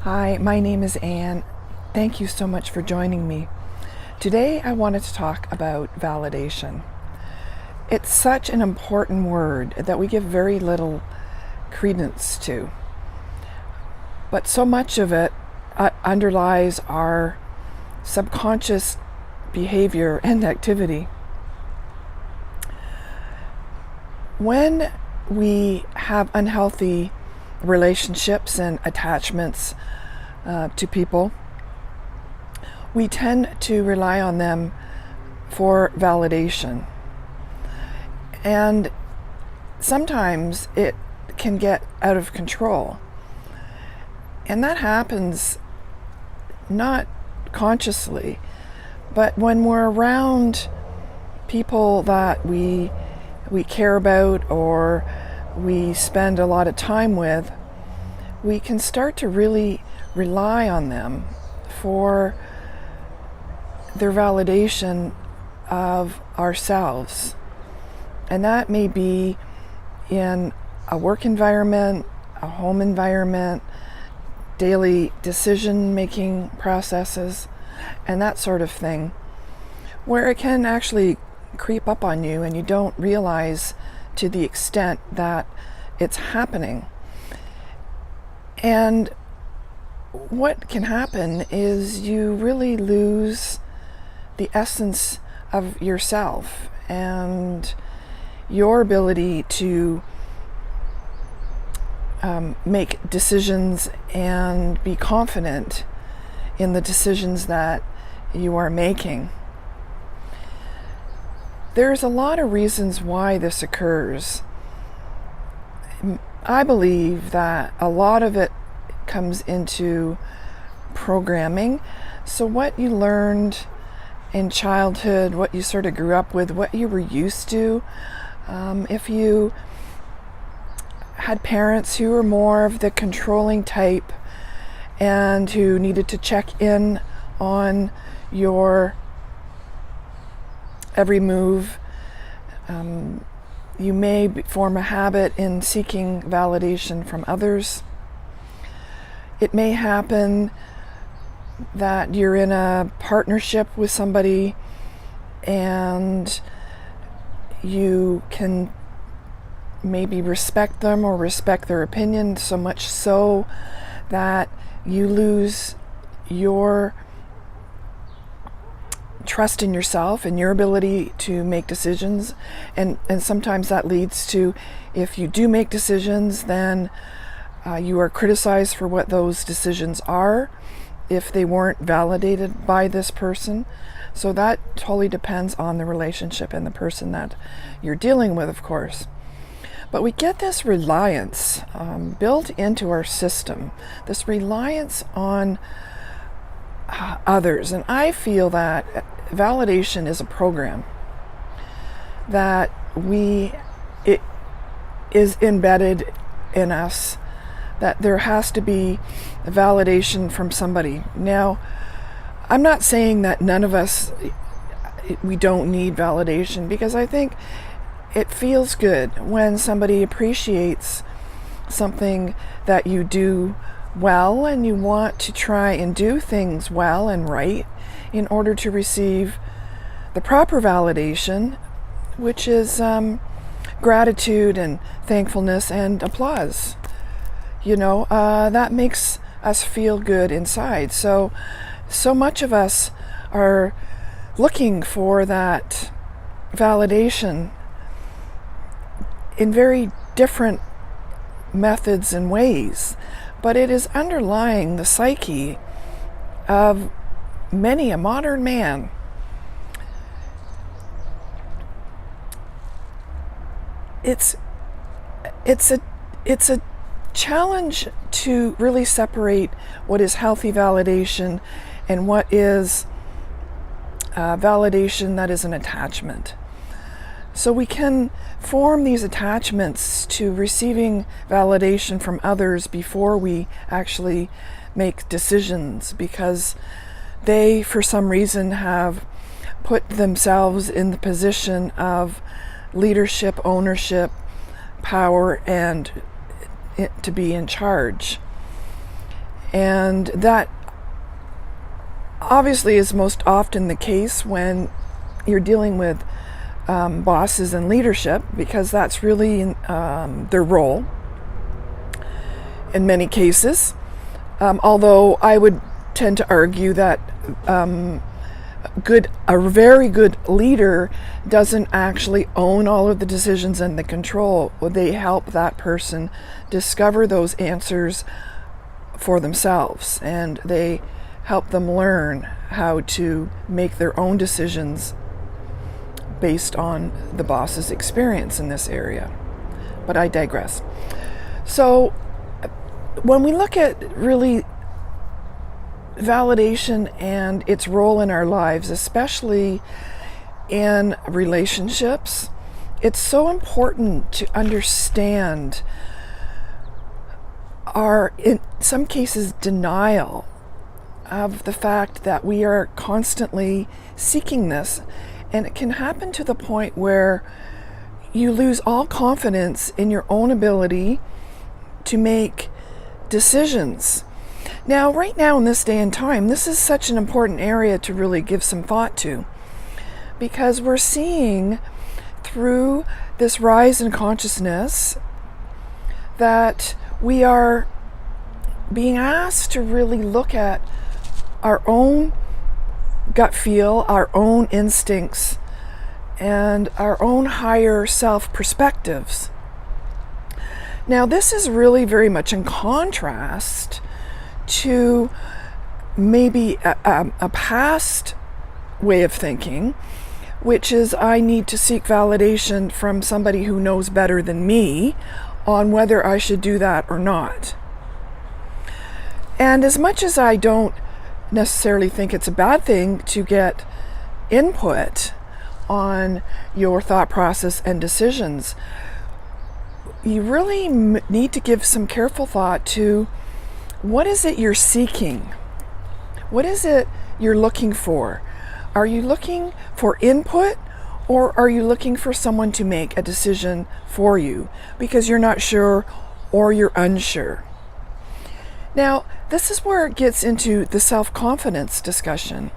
Hi, my name is Anne. Thank you so much for joining me. Today I wanted to talk about validation. It's such an important word that we give very little credence to, but so much of it underlies our subconscious behavior and activity. When we have unhealthy relationships and attachments to people, we tend to rely on them for validation. And sometimes it can get out of control. And that happens not consciously, but when we're around people that we care about or we spend a lot of time with, we can start to really rely on them for their validation of ourselves. And that may be in a work environment, a home environment, daily decision-making processes, and that sort of thing, where it can actually creep up on you and you don't realize to the extent that it's happening. And what can happen is you really lose the essence of yourself and your ability to make decisions and be confident in the decisions that you are making. There's a lot of reasons why this occurs. I believe that a lot of it comes into programming. So what you learned in childhood, what you sort of grew up with, what you were used to, if you had parents who were more of the controlling type and who needed to check in on your every move, you may form a habit in seeking validation from others. It may happen that you're in a partnership with somebody and you can maybe respect them or respect their opinion so much so that you lose your trust in yourself and your ability to make decisions, and sometimes that leads to, if you do make decisions, then you are criticized for what those decisions are if they weren't validated by this person. So that totally depends on the relationship and the person that you're dealing with, of course. But we get this reliance built into our system, this reliance on others. And I feel that validation is a program that it is embedded in us, that there has to be validation from somebody. Now, I'm not saying that none of us, we don't need validation, because I think it feels good when somebody appreciates something that you do well, and you want to try and do things well and right in order to receive the proper validation, which is gratitude and thankfulness and applause. That makes us feel good inside. So much of us are looking for that validation in very different methods and ways, but it is underlying the psyche of many a modern man. It's a challenge to really separate what is healthy validation and what is validation that is an attachment. So we can form these attachments to receiving validation from others before we actually make decisions, because they, for some reason, have put themselves in the position of leadership, ownership, power, and to be in charge. And that obviously is most often the case when you're dealing with bosses and leadership, because that's really their role in many cases. Although I would tend to argue that a very good leader doesn't actually own all of the decisions and the control. They help that person discover those answers for themselves, and they help them learn how to make their own decisions based on the boss's experience in this area. But I digress. So when we look at really validation and its role in our lives, especially in relationships, it's so important to understand our, in some cases, denial of the fact that we are constantly seeking this. And it can happen to the point where you lose all confidence in your own ability to make decisions. Now, right now in this day and time, this is such an important area to really give some thought to, because we're seeing through this rise in consciousness that we are being asked to really look at our own gut feel, our own instincts, and our own higher self perspectives. Now, this is really very much in contrast to maybe a past way of thinking, which is I need to seek validation from somebody who knows better than me on whether I should do that or not. And as much as I don't necessarily think it's a bad thing to get input on your thought process and decisions, you really need to give some careful thought to what is it you're seeking? What is it you're looking for? Are you looking for input, or are you looking for someone to make a decision for you because you're not sure or you're unsure? Now, this is where it gets into the self-confidence discussion,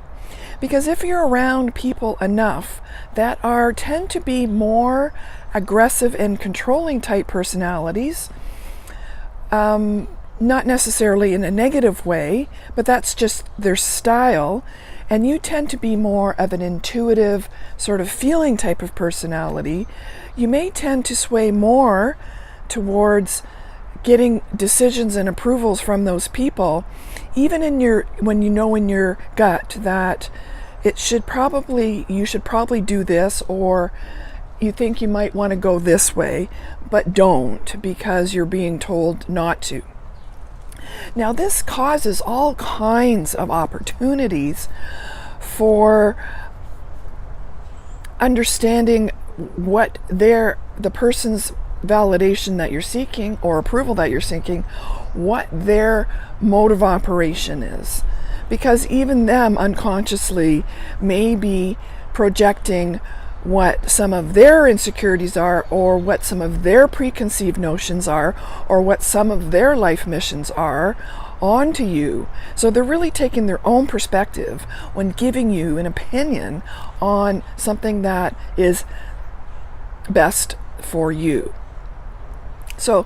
because if you're around people enough that tend to be more aggressive and controlling type personalities, not necessarily in a negative way, but that's just their style, and you tend to be more of an intuitive sort of feeling type of personality, you may tend to sway more towards getting decisions and approvals from those people, even when you know in your gut that you should probably do this, or you think you might want to go this way, but don't because you're being told not to. Now, this causes all kinds of opportunities for understanding what the person's validation that you're seeking or approval that you're seeking, what their mode of operation is. Because even them unconsciously may be projecting what some of their insecurities are, or what some of their preconceived notions are, or what some of their life missions are onto you. So they're really taking their own perspective when giving you an opinion on something that is best for you. So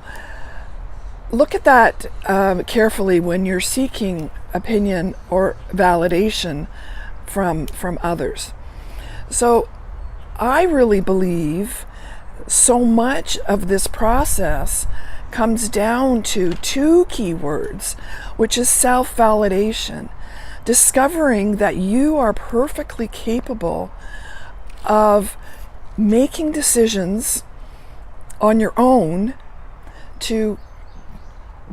look at that carefully when you're seeking opinion or validation from others. So I really believe so much of this process comes down to two key words, which is self-validation. Discovering that you are perfectly capable of making decisions on your own to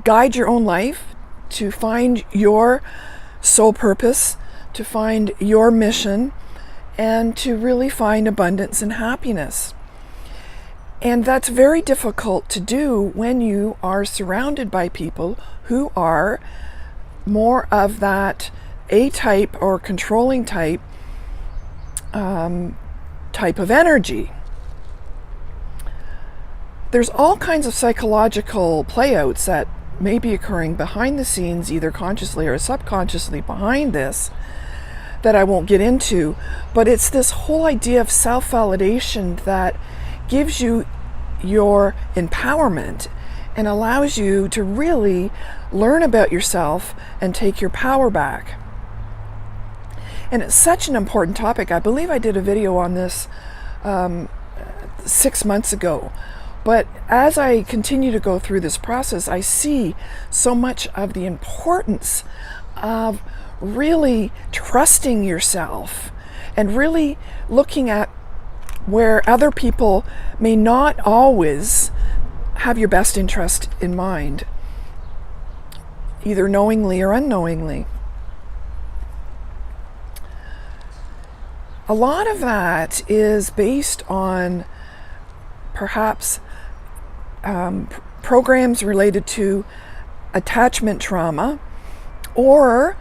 guide your own life, to find your soul purpose, to find your mission, and to really find abundance and happiness. And that's very difficult to do when you are surrounded by people who are more of that A-type or controlling type of energy. There's all kinds of psychological playouts that may be occurring behind the scenes, either consciously or subconsciously behind this, that I won't get into. But it's this whole idea of self-validation that gives you your empowerment and allows you to really learn about yourself and take your power back. And it's such an important topic. I believe I did a video on this 6 months ago. But as I continue to go through this process, I see so much of the importance of really trusting yourself and really looking at where other people may not always have your best interest in mind, either knowingly or unknowingly. A lot of that is based on perhaps programs related to attachment trauma, or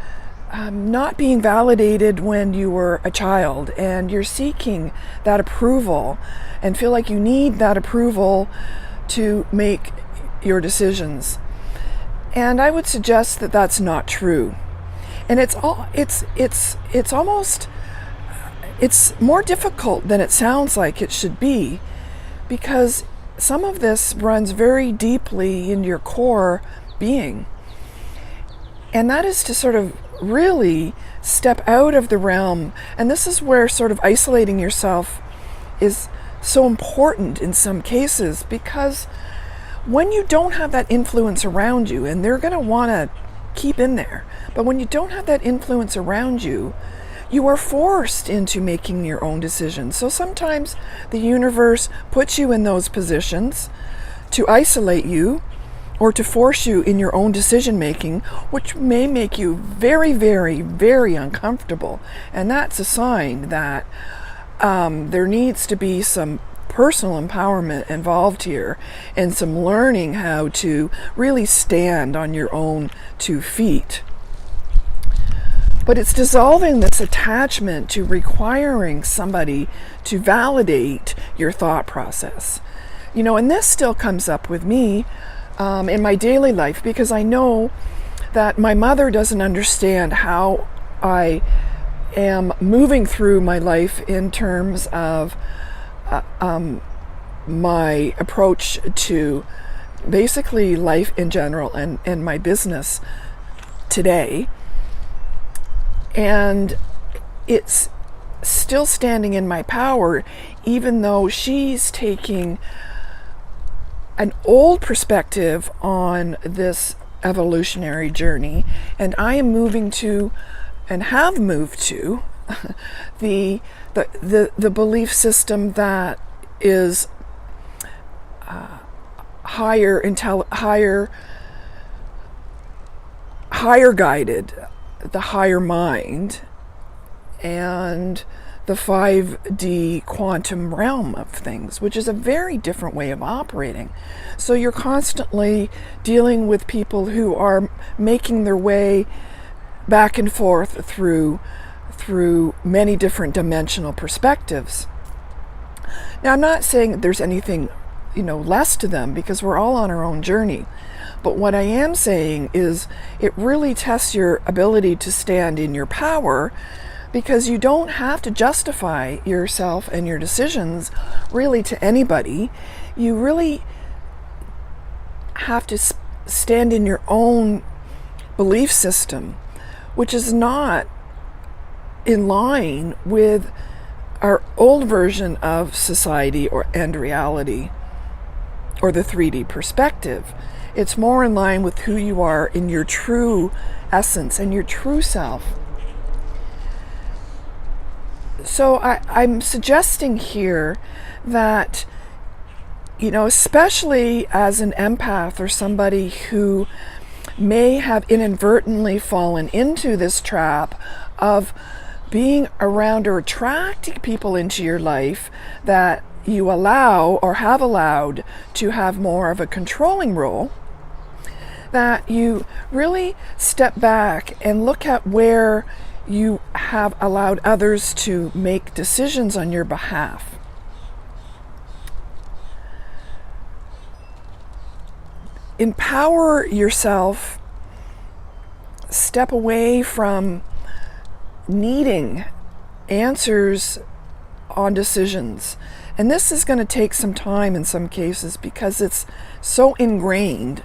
not being validated when you were a child and you're seeking that approval and feel like you need that approval to make your decisions. And I would suggest that that's not true. And it's more difficult than it sounds like it should be, because some of this runs very deeply in your core being. And that is to sort of really step out of the realm. And this is where sort of isolating yourself is so important in some cases, because when you don't have that influence around you, and they're going to want to keep in there, but when you don't have that influence around you, you are forced into making your own decisions. So sometimes the universe puts you in those positions to isolate you or to force you in your own decision making, which may make you very, very, very uncomfortable. And that's a sign that there needs to be some personal empowerment involved here and some learning how to really stand on your own 2 feet. But it's dissolving this attachment to requiring somebody to validate your thought process. And this still comes up with me in my daily life, because I know that my mother doesn't understand how I am moving through my life in terms of my approach to basically life in general and my business today. And it's still standing in my power, even though she's taking an old perspective on this evolutionary journey, and I am moving to, and have moved to, the belief system that is higher guided, the higher mind, and the 5D quantum realm of things, which is a very different way of operating. So you're constantly dealing with people who are making their way back and forth through many different dimensional perspectives. Now, I'm not saying that there's anything, less to them, because we're all on our own journey. But what I am saying is it really tests your ability to stand in your power, because you don't have to justify yourself and your decisions really to anybody. You really have to stand in your own belief system, which is not in line with our old version of society and reality, or the 3D perspective. It's more in line with who you are in your true essence and your true self. So I'm suggesting here that, especially as an empath or somebody who may have inadvertently fallen into this trap of being around or attracting people into your life that you allow or have allowed to have more of a controlling role, that you really step back and look at where you have allowed others to make decisions on your behalf. empower yourself, step away from needing answers on decisions. And this is going to take some time in some cases because it's so ingrained,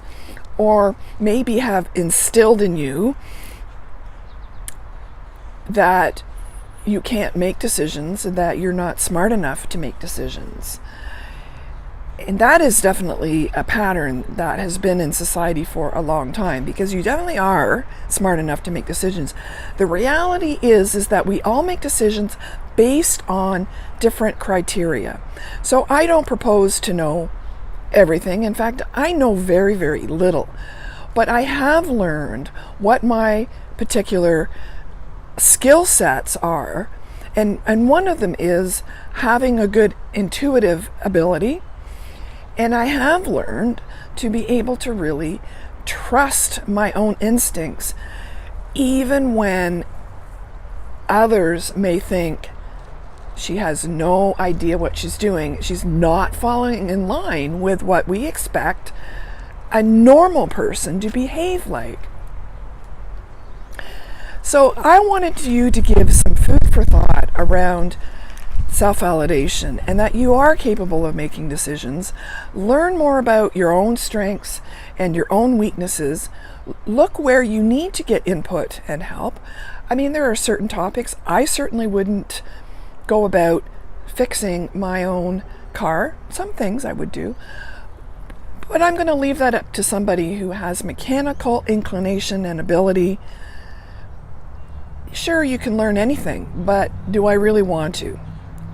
or maybe have instilled in you, that you can't make decisions, that you're not smart enough to make decisions. And that is definitely a pattern that has been in society for a long time, because you definitely are smart enough to make decisions. The reality is that we all make decisions based on different criteria. So I don't propose to know everything. In fact, I know very, very little. But I have learned what my particular skill sets are. And one of them is having a good intuitive ability. And I have learned to be able to really trust my own instincts, even when others may think she has no idea what she's doing. She's not following in line with what we expect a normal person to behave like. So I wanted you to give some food for thought around self-validation, and that you are capable of making decisions. Learn more about your own strengths and your own weaknesses. Look where you need to get input and help. I mean, there are certain topics I certainly wouldn't go about fixing my own car. Some things I would do, but I'm going to leave that up to somebody who has mechanical inclination and ability. Sure, you can learn anything, but do I really want to?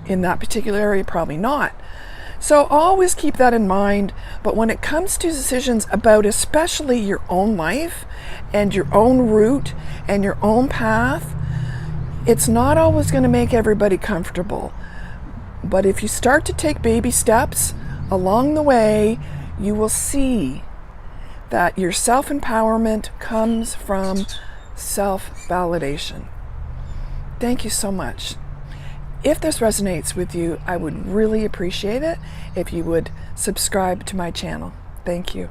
In that particular area, probably not. So always keep that in mind. But when it comes to decisions about especially your own life and your own route and your own path, it's not always going to make everybody comfortable. But if you start to take baby steps along the way, you will see that your self-empowerment comes from self-validation. Thank you so much. If this resonates with you, I would really appreciate it if you would subscribe to my channel. Thank you.